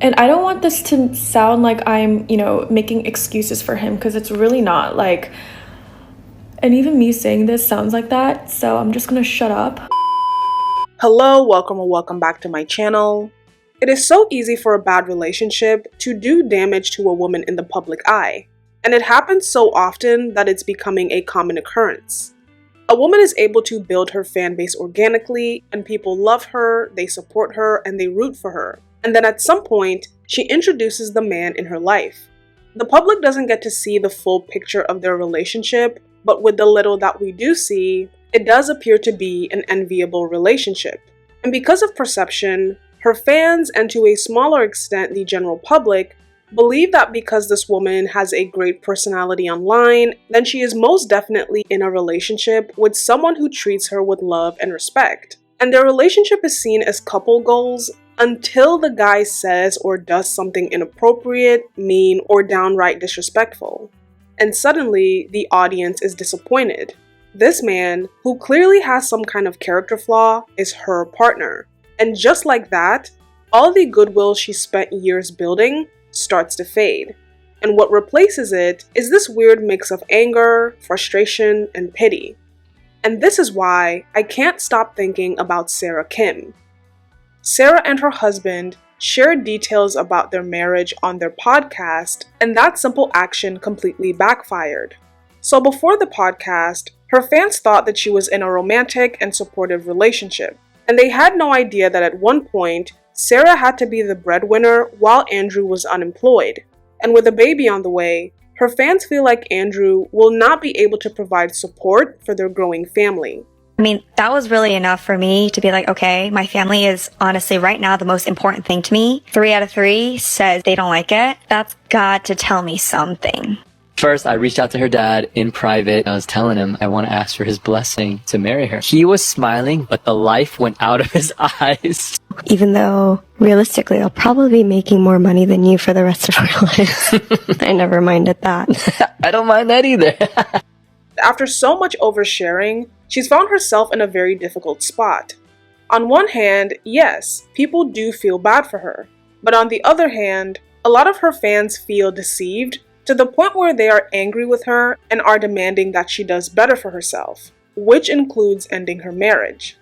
And I don't want this to sound like I'm, making excuses for him because it's really not. Like, and even me saying this sounds like that, so I'm just gonna shut up. Hello, welcome or welcome back to my channel. It is so easy for a bad relationship to do damage to a woman in the public eye, and it happens so often that it's becoming a common occurrence. A woman is able to build her fan base organically, and people love her, they support her, and they root for her. And then at some point, she introduces the man in her life. The public doesn't get to see the full picture of their relationship, but with the little that we do see, it does appear to be an enviable relationship. And because of perception, her fans, and to a smaller extent the general public, believe that because this woman has a great personality online, then she is most definitely in a relationship with someone who treats her with love and respect. And their relationship is seen as couple goals until the guy says or does something inappropriate, mean, or downright disrespectful. And suddenly, the audience is disappointed. This man, who clearly has some kind of character flaw, is her partner. And just like that, all the goodwill she spent years building starts to fade. And what replaces it is this weird mix of anger, frustration, and pity. And this is why I can't stop thinking about Sarah Kim. Sarah and her husband shared details about their marriage on their podcast, and that simple action completely backfired. So before the podcast, her fans thought that she was in a romantic and supportive relationship, and they had no idea that at one point, Sarah had to be the breadwinner while Andrew was unemployed. And with a baby on the way, her fans feel like Andrew will not be able to provide support for their growing family. I mean, that was really enough for me to be like, okay, my family is honestly right now the most important thing to me. 3 out of 3 says they don't like it. That's got to tell me something. First, I reached out to her dad in private. I was telling him I want to ask for his blessing to marry her. He was smiling, but the life went out of his eyes. Even though, realistically, I'll probably be making more money than you for the rest of our lives. I never minded that. I don't mind that either. After so much oversharing, she's found herself in a very difficult spot. On one hand, yes, people do feel bad for her. But on the other hand, a lot of her fans feel deceived to the point where they are angry with her and are demanding that she does better for herself, which includes ending her marriage.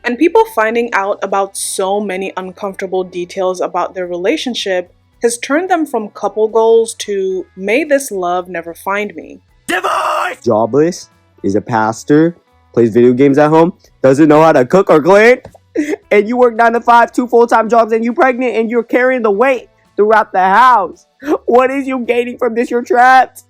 And people finding out about so many uncomfortable details about their relationship has turned them from couple goals to may this love never find me. Jobless, is a pastor, plays video games at home, doesn't know how to cook or clean, and you work 9 to 5, 2 full-time jobs, and you're pregnant and you're carrying the weight throughout the house. What is you gaining from this? You're trapped.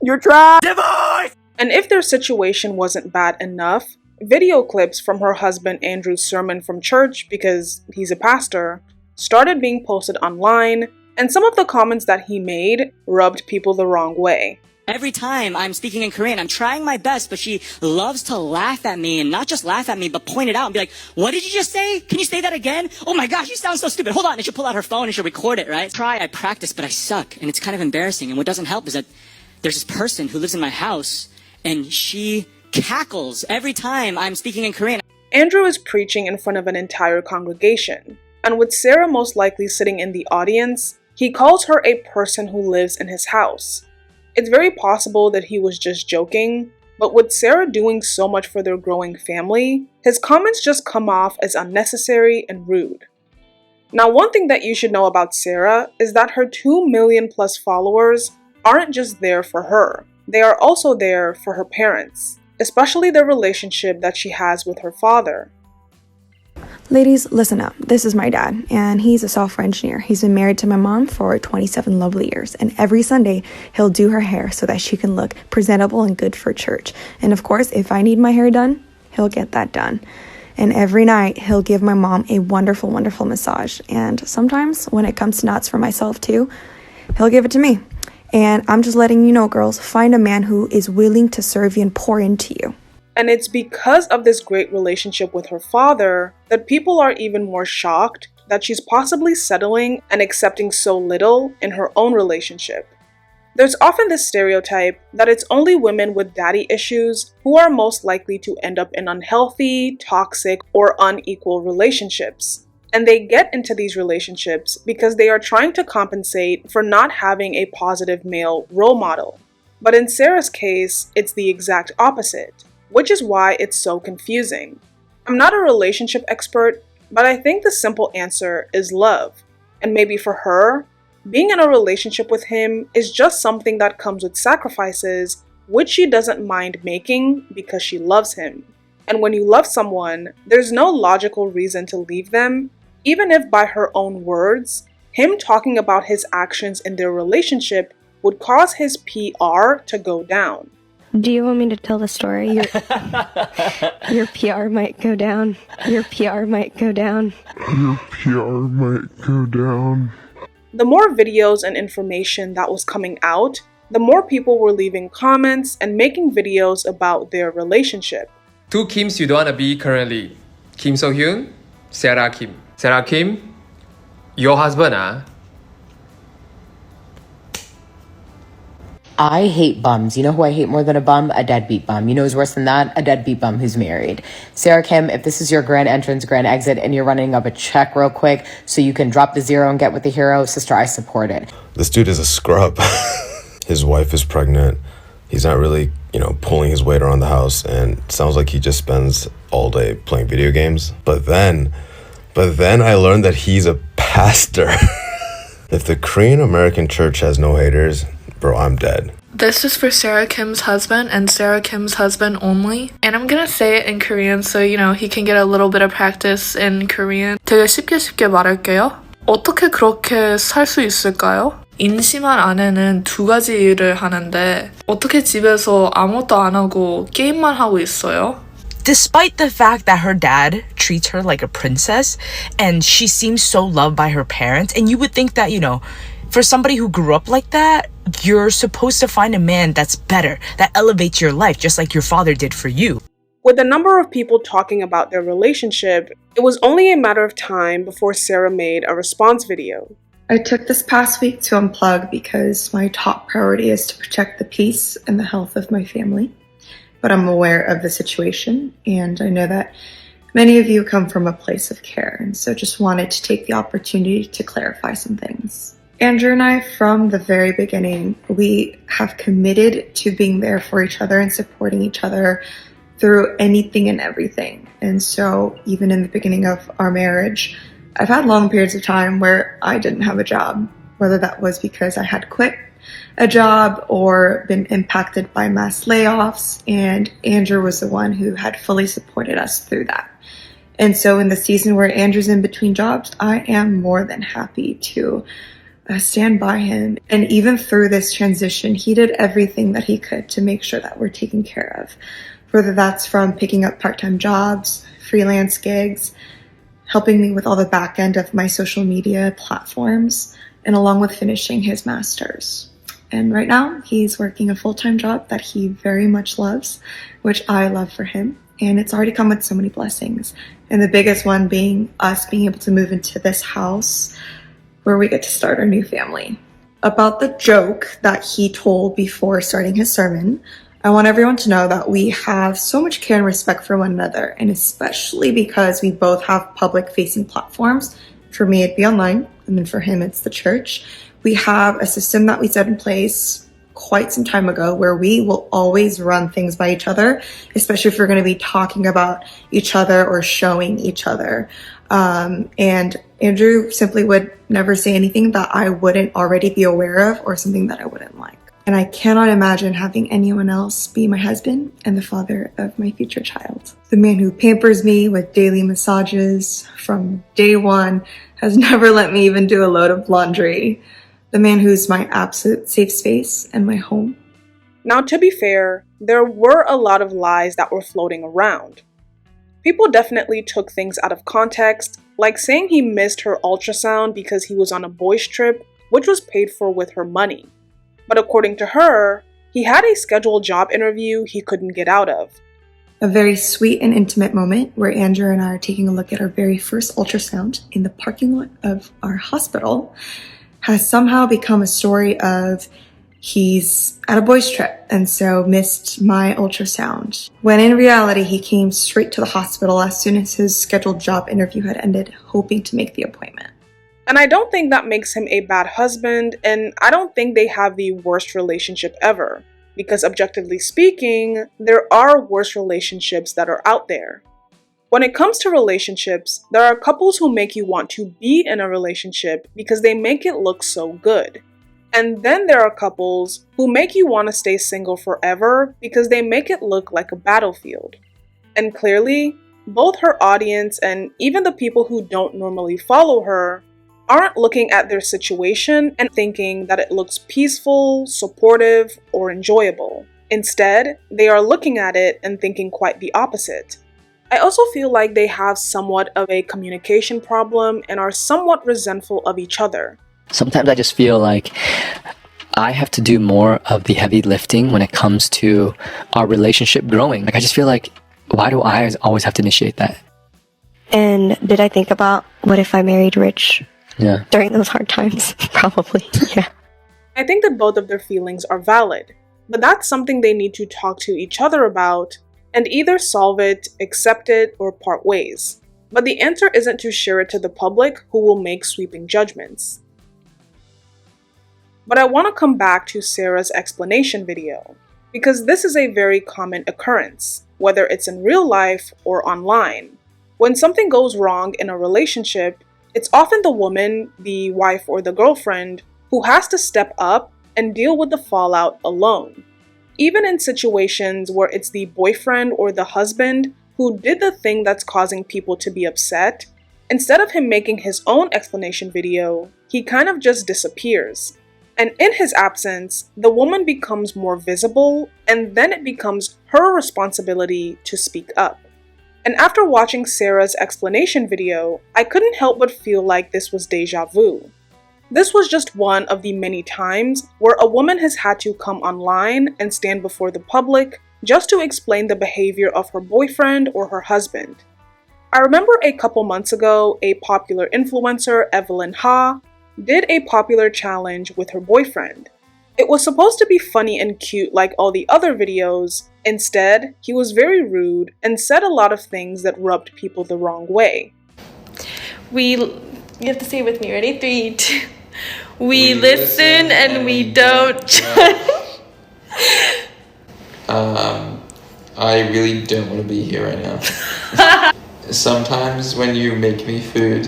You're trapped. And if their situation wasn't bad enough, video clips from her husband Andrew's sermon from church, because he's a pastor, started being posted online, and some of the comments that he made rubbed people the wrong way. Every time I'm speaking in Korean, I'm trying my best, but she loves to laugh at me, and not just laugh at me, but point it out and be like, what did you just say? Can you say that again? Oh my gosh, you sound so stupid. Hold on. And she'll pull out her phone and she'll record it, right? I practice, but I suck, and it's kind of embarrassing. And what doesn't help is that there's this person who lives in my house, and she cackles every time I'm speaking in Korean. Andrew is preaching in front of an entire congregation, and with Sarah most likely sitting in the audience, he calls her a person who lives in his house. It's very possible that he was just joking, but with Sarah doing so much for their growing family, his comments just come off as unnecessary and rude. Now, one thing that you should know about Sarah is that her 2 million plus followers aren't just there for her. They are also there for her parents, especially the relationship that she has with her father. Ladies, listen up. This is my dad, and he's a software engineer. He's been married to my mom for 27 lovely years, and every Sunday, he'll do her hair so that she can look presentable and good for church. And of course, if I need my hair done, he'll get that done. And every night, he'll give my mom a wonderful, wonderful massage. And sometimes, when it comes to nuts for myself too, he'll give it to me. And I'm just letting you know, girls, find a man who is willing to serve you and pour into you. And it's because of this great relationship with her father that people are even more shocked that she's possibly settling and accepting so little in her own relationship. There's often this stereotype that it's only women with daddy issues who are most likely to end up in unhealthy, toxic, or unequal relationships. And they get into these relationships because they are trying to compensate for not having a positive male role model. But in Sarah's case, it's the exact opposite, which is why it's so confusing. I'm not a relationship expert, but I think the simple answer is love. And maybe for her, being in a relationship with him is just something that comes with sacrifices, which she doesn't mind making because she loves him. And when you love someone, there's no logical reason to leave them, even if by her own words, him talking about his actions in their relationship would cause his PR to go down. Do you want me to tell the story? Your PR might go down. Your PR might go down. Your PR might go down. The more videos and information that was coming out, the more people were leaving comments and making videos about their relationship. Two Kims you don't want to be currently. Kim So-hyun, Sarah Kim. Sarah Kim, your husband, I hate bums. You know who I hate more than a bum? A deadbeat bum. You know who's worse than that? A deadbeat bum who's married. Sarah Kim, if this is your grand entrance, grand exit, and you're running up a check real quick so you can drop the zero and get with the hero, sister, I support it. This dude is a scrub. His wife is pregnant. He's not really, pulling his weight around the house, and it sounds like he just spends all day playing video games. But then I learned that he's a pastor. If the Korean American church has no haters, bro, I'm dead. This is for Sarah Kim's husband and Sarah Kim's husband only. And I'm gonna say it in Korean so, he can get a little bit of practice in Korean. 되게 쉽게 말할게요. 어떻게 그렇게 살 수 있을까요? 임신한 아내는 두 가지 일을 하는데 어떻게 집에서 아무것도 안 하고 게임만 하고 있어요? Despite the fact that her dad treats her like a princess and she seems so loved by her parents, and you would think that, for somebody who grew up like that, you're supposed to find a man that's better, that elevates your life, just like your father did for you. With the number of people talking about their relationship, it was only a matter of time before Sarah made a response video. I took this past week to unplug because my top priority is to protect the peace and the health of my family. But I'm aware of the situation, and I know that many of you come from a place of care, and so just wanted to take the opportunity to clarify some things. Andrew and I, from the very beginning, we have committed to being there for each other and supporting each other through anything and everything. And so even in the beginning of our marriage, I've had long periods of time where I didn't have a job, whether that was because I had quit a job or been impacted by mass layoffs, and Andrew was the one who had fully supported us through that. And so in the season where Andrew's in between jobs, I am more than happy to stand by him. And even through this transition, he did everything that he could to make sure that we're taken care of. Whether that's from picking up part-time jobs, freelance gigs, helping me with all the back end of my social media platforms, and along with finishing his master's. And right now, he's working a full-time job that he very much loves, which I love for him. And it's already come with so many blessings. And the biggest one being us being able to move into this house where we get to start our new family. About the joke that he told before starting his sermon, I want everyone to know that we have so much care and respect for one another, and especially because we both have public-facing platforms. For me, it'd be online, and then for him, it's the church. We have a system that we set in place quite some time ago where we will always run things by each other, especially if we're going to be talking about each other or showing each other. And Andrew simply would never say anything that I wouldn't already be aware of or something that I wouldn't like. And I cannot imagine having anyone else be my husband and the father of my future child. The man who pampers me with daily massages from day one, has never let me even do a load of laundry. The man who's my absolute safe space and my home. Now, to be fair, there were a lot of lies that were floating around. People definitely took things out of context, like saying he missed her ultrasound because he was on a boys' trip, which was paid for with her money. But according to her, he had a scheduled job interview he couldn't get out of. A very sweet and intimate moment where Andrew and I are taking a look at our very first ultrasound in the parking lot of our hospital has somehow become a story of he's at a boys' trip and so missed my ultrasound. When in reality, he came straight to the hospital as soon as his scheduled job interview had ended, hoping to make the appointment. And I don't think that makes him a bad husband, and I don't think they have the worst relationship ever. Because objectively speaking, there are worse relationships that are out there. When it comes to relationships, there are couples who make you want to be in a relationship because they make it look so good. And then there are couples who make you want to stay single forever because they make it look like a battlefield. And clearly, both her audience and even the people who don't normally follow her aren't looking at their situation and thinking that it looks peaceful, supportive, or enjoyable. Instead, they are looking at it and thinking quite the opposite. I also feel like they have somewhat of a communication problem and are somewhat resentful of each other. Sometimes I just feel like I have to do more of the heavy lifting when it comes to our relationship growing. Like, I just feel like, why do I always have to initiate that? And did I think about what if I married rich? Yeah. During those hard times? Probably, yeah. I think that both of their feelings are valid, but that's something they need to talk to each other about and either solve it, accept it, or part ways. But the answer isn't to share it to the public who will make sweeping judgments. But I want to come back to Sarah's explanation video, because this is a very common occurrence, whether it's in real life or online. When something goes wrong in a relationship, it's often the woman, the wife or the girlfriend, who has to step up and deal with the fallout alone. Even in situations where it's the boyfriend or the husband who did the thing that's causing people to be upset, instead of him making his own explanation video, he kind of just disappears. And in his absence, the woman becomes more visible, and then it becomes her responsibility to speak up. And after watching Sarah's explanation video, I couldn't help but feel like this was deja vu. This was just one of the many times where a woman has had to come online and stand before the public just to explain the behavior of her boyfriend or her husband. I remember a couple months ago, a popular influencer, Evelyn Ha, did a popular challenge with her boyfriend. It was supposed to be funny and cute like all the other videos. Instead, he was very rude and said a lot of things that rubbed people the wrong way. You have to say it with me. Ready? 3, 2. We listen and we don't judge. I really don't want to be here right now. Sometimes when you make me food,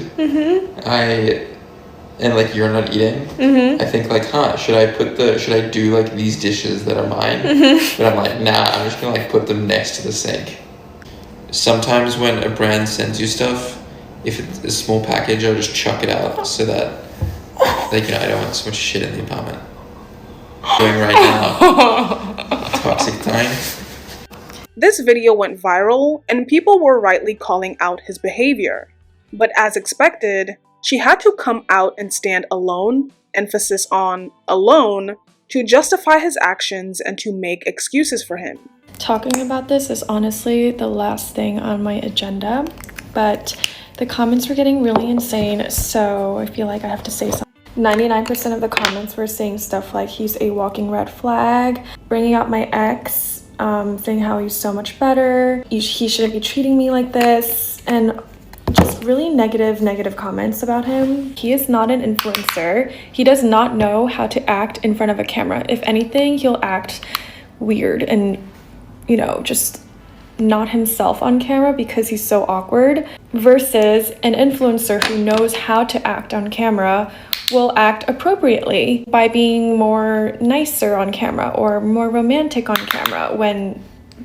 and like you're not eating, I think like, should I do like these dishes that are mine? But I'm like, nah, I'm just gonna like put them next to the sink. Sometimes when a brand sends you stuff, if it's a small package, I'll just chuck it out so that like, you know, I don't want so much shit in the apartment. Doing right now. Toxic time. This video went viral and people were rightly calling out his behavior. But as expected, she had to come out and stand alone, emphasis on alone, to justify his actions and to make excuses for him. Talking about this is honestly the last thing on my agenda, but the comments were getting really insane, so I feel like I have to say something. 99% of the comments were saying stuff like he's a walking red flag, bringing out my ex, saying how he's so much better, he shouldn't be treating me like this, and just really negative comments about him. He is not an influencer. He does not know how to act in front of a camera. If anything, he'll act weird and, you know, just not himself on camera because he's so awkward, versus an influencer who knows how to act on camera will act appropriately by being more nicer on camera or more romantic on camera when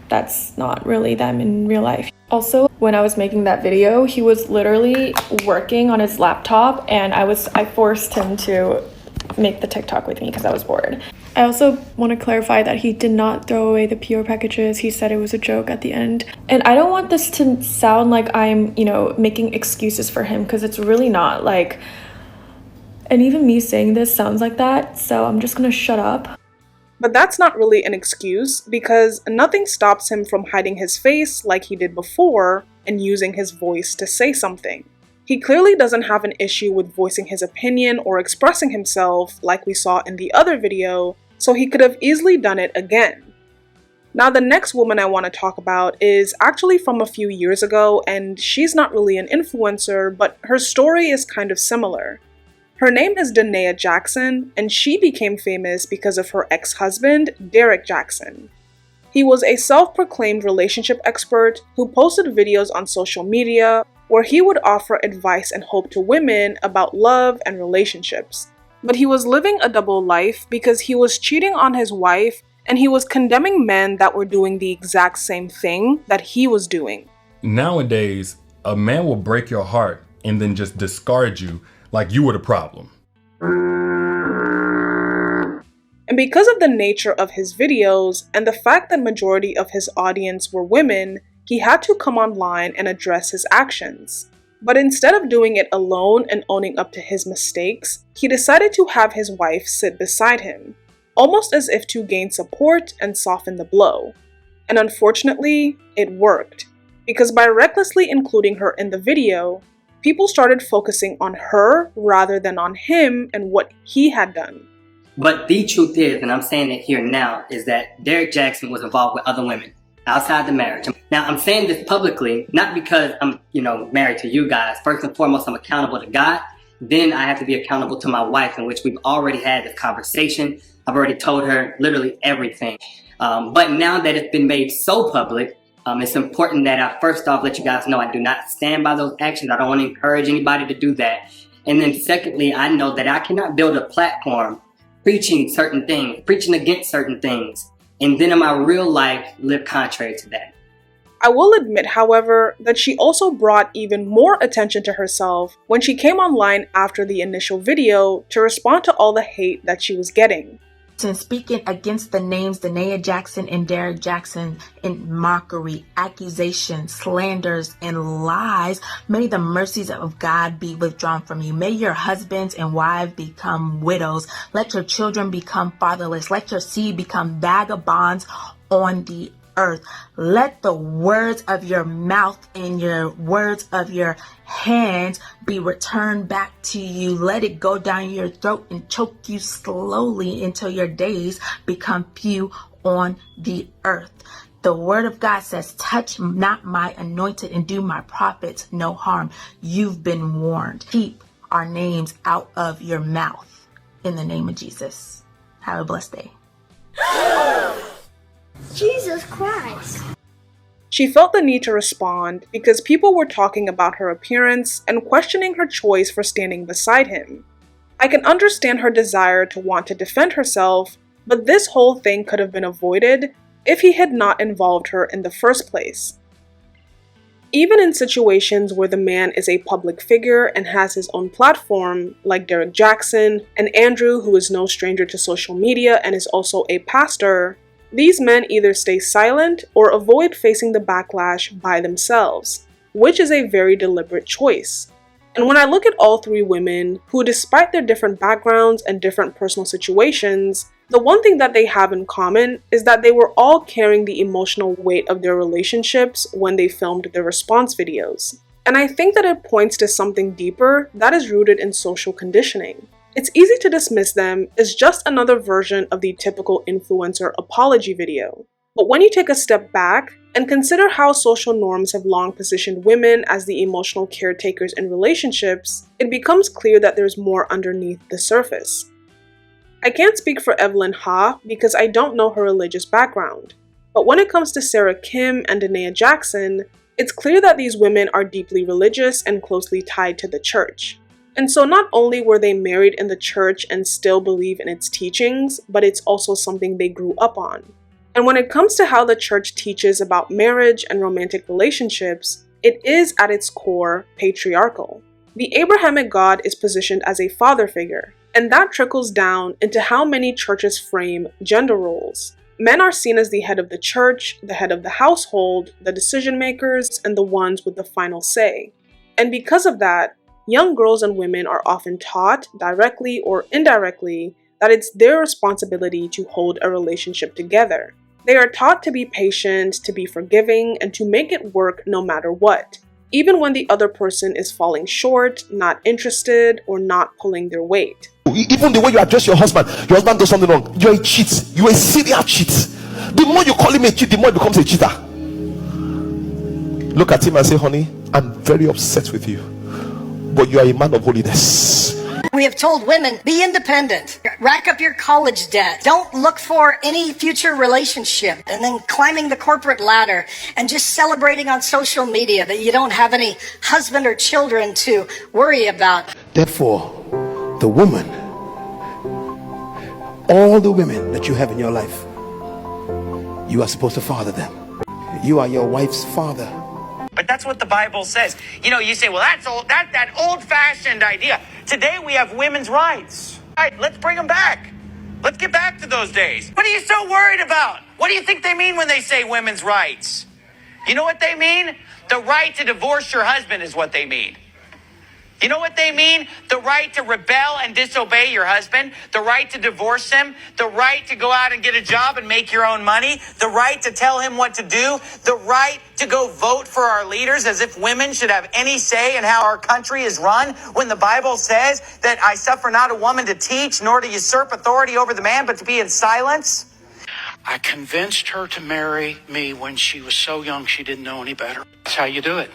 that's not really them in real life. Also, when I was making that video, he was literally working on his laptop and I forced him to make the TikTok with me because I was bored. I also want to clarify that he did not throw away the PR packages. He said it was a joke at the end. And I don't want this to sound like I'm, you know, making excuses for him because it's really not. Like, and even me saying this sounds like that, so I'm just gonna shut up. But that's not really an excuse because nothing stops him from hiding his face like he did before and using his voice to say something. He clearly doesn't have an issue with voicing his opinion or expressing himself like we saw in the other video, so he could have easily done it again. Now, the next woman I want to talk about is actually from a few years ago, and she's not really an influencer, but her story is kind of similar. Her name is Danae Jackson, and she became famous because of her ex-husband, Derek Jackson. He was a self-proclaimed relationship expert who posted videos on social media where he would offer advice and hope to women about love and relationships. But he was living a double life because he was cheating on his wife and he was condemning men that were doing the exact same thing that he was doing. Nowadays, a man will break your heart and then just discard you like you were the problem. And because of the nature of his videos and the fact that majority of his audience were women, he had to come online and address his actions. But instead of doing it alone and owning up to his mistakes, he decided to have his wife sit beside him, almost as if to gain support and soften the blow. And unfortunately, it worked, because by recklessly including her in the video, people started focusing on her rather than on him and what he had done. But the truth is, and I'm saying it here now, is that Derek Jackson was involved with other women outside the marriage. Now, I'm saying this publicly, not because I'm, married to you guys. First and foremost, I'm accountable to God. Then I have to be accountable to my wife, in which we've already had this conversation. I've already told her literally everything. But now that it's been made so public, it's important that I first off let you guys know I do not stand by those actions. I don't want to encourage anybody to do that. And then secondly, I know that I cannot build a platform preaching certain things, preaching against certain things, and then in my real life live contrary to that. I will admit, however, that she also brought even more attention to herself when she came online after the initial video to respond to all the hate that she was getting. And speaking against the names Danae Jackson and Derek Jackson in mockery, accusations, slanders, and lies, may the mercies of God be withdrawn from you. May your husbands and wives become widows. Let your children become fatherless. Let your seed become vagabonds on the earth. Let the words of your mouth and your words of your hands be returned back to you. Let it go down your throat and choke you slowly until your days become few on the earth. The word of God says, touch not my anointed and do my prophets no harm. You've been warned. Keep our names out of your mouth in the name of Jesus. Have a blessed day. Jesus Christ. She felt the need to respond because people were talking about her appearance and questioning her choice for standing beside him. I can understand her desire to want to defend herself, but this whole thing could have been avoided if he had not involved her in the first place. Even in situations where the man is a public figure and has his own platform, like Derek Jackson and Andrew, who is no stranger to social media and is also a pastor, these men either stay silent or avoid facing the backlash by themselves, which is a very deliberate choice. And when I look at all three women, who despite their different backgrounds and different personal situations, the one thing that they have in common is that they were all carrying the emotional weight of their relationships when they filmed their response videos. And I think that it points to something deeper that is rooted in social conditioning. It's easy to dismiss them as just another version of the typical influencer apology video. But when you take a step back and consider how social norms have long positioned women as the emotional caretakers in relationships, it becomes clear that there's more underneath the surface. I can't speak for Evelyn Ha because I don't know her religious background. But when it comes to Sarah Kim and Danae Jackson, it's clear that these women are deeply religious and closely tied to the church. And so not only were they married in the church and still believe in its teachings, but it's also something they grew up on. And when it comes to how the church teaches about marriage and romantic relationships, it is at its core patriarchal. The Abrahamic God is positioned as a father figure, and that trickles down into how many churches frame gender roles. Men are seen as the head of the church, the head of the household, the decision makers, and the ones with the final say. And because of that, young girls and women are often taught, directly or indirectly, that it's their responsibility to hold a relationship together. They are taught to be patient, to be forgiving, and to make it work no matter what. even when the other person is falling short, not interested, or not pulling their weight. Even the way you address your husband does something wrong. You're a cheat. You're a serial cheat. The more you call him a cheat, the more he becomes a cheater. Look at him and say, honey, I'm very upset with you, but you are a man of holiness. We have told women, be independent, rack up your college debt, don't look for any future relationship, and then climbing the corporate ladder and just celebrating on social media that you don't have any husband or children to worry about. Therefore, the woman, all the women that you have in your life, you are supposed to father them. You are your wife's father. But that's what the Bible says. You know, you say, well, that's that old-fashioned idea. Today we have women's rights. All right, let's bring them back. Let's get back to those days. What are you so worried about? What do you think they mean when they say women's rights? You know what they mean? The right to divorce your husband is what they mean. You know what they mean? The right to rebel and disobey your husband, the right to divorce him, the right to go out and get a job and make your own money, the right to tell him what to do, the right to go vote for our leaders as if women should have any say in how our country is run, when the Bible says that I suffer not a woman to teach nor to usurp authority over the man, but to be in silence. I convinced her to marry me when she was so young she didn't know any better. That's how you do it.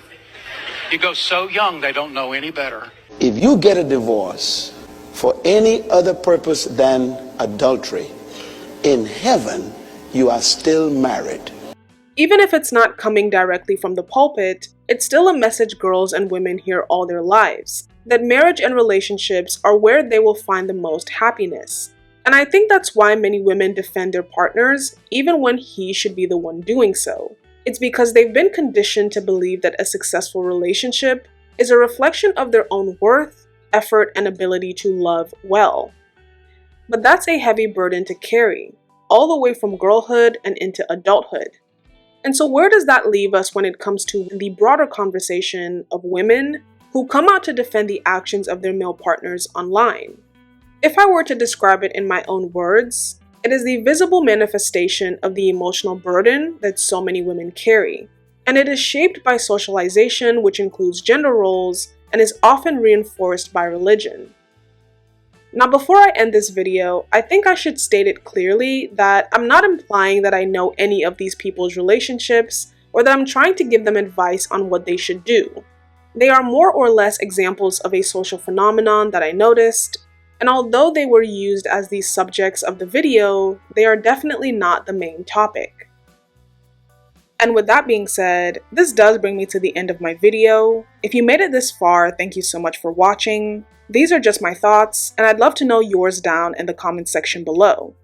You go so young they don't know any better. If you get a divorce for any other purpose than adultery, in heaven you are still married. Even if it's not coming directly from the pulpit, it's still a message girls and women hear all their lives, that marriage and relationships are where they will find the most happiness. And I think that's why many women defend their partners, even when he should be the one doing so. It's because they've been conditioned to believe that a successful relationship is a reflection of their own worth, effort, and ability to love well. But that's a heavy burden to carry, all the way from girlhood and into adulthood. And so where does that leave us when it comes to the broader conversation of women who come out to defend the actions of their male partners online? If I were to describe it in my own words, it is the visible manifestation of the emotional burden that so many women carry, and it is shaped by socialization, which includes gender roles, and is often reinforced by religion. Now, before I end this video, I think I should state it clearly that I'm not implying that I know any of these people's relationships, or that I'm trying to give them advice on what they should do. They are more or less examples of a social phenomenon that I noticed, and although they were used as the subjects of the video, they are definitely not the main topic. And with that being said, this does bring me to the end of my video. If you made it this far, thank you so much for watching. These are just my thoughts, and I'd love to know yours down in the comments section below.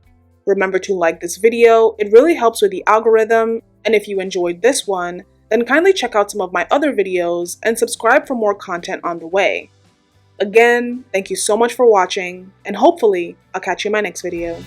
Remember to like this video, it really helps with the algorithm, and if you enjoyed this one, then kindly check out some of my other videos and subscribe for more content on the way. Again, thank you so much for watching, and hopefully, I'll catch you in my next video.